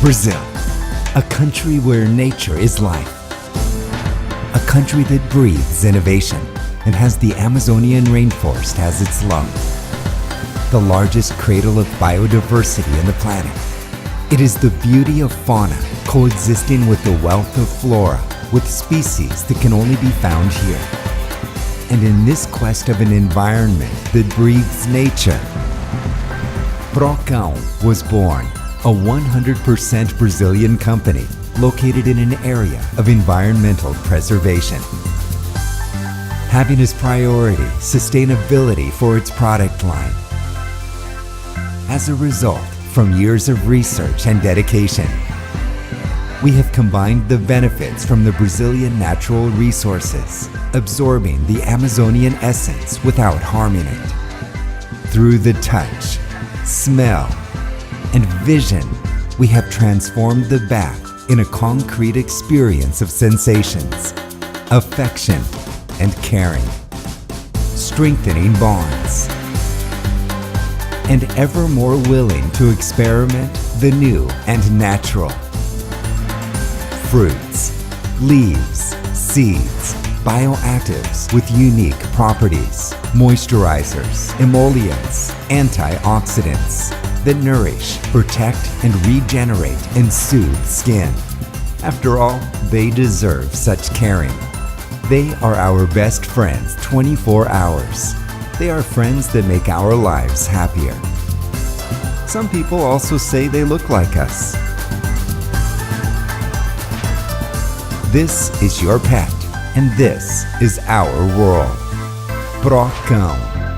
Brazil, a country where nature is life. A country that breathes innovation and has the Amazonian rainforest as its lung. The largest cradle of biodiversity on the planet. It is the beauty of fauna coexisting with the wealth of flora with species that can only be found here. And in this quest of an environment that breathes nature, PROCÃO was born, a 100% Brazilian company located in an area of environmental preservation. Having as priority sustainability for its product line. As a result, from years of research and dedication, we have combined the benefits from the Brazilian natural resources, absorbing the Amazonian essence without harming it. Through the touch, smell, and vision, we have transformed the bath in a concrete experience of sensations, affection, and caring, strengthening bonds, and ever more willing to experiment the new and natural. Fruits, leaves, seeds, bioactives with unique properties, moisturizers, emollients, antioxidants that nourish, protect, and regenerate and soothe skin. After all, they deserve such caring. They are our best friends 24 hours. They are friends that make our lives happier. Some people also say they look like us. This is your pet, and this is our world. PROCÃO.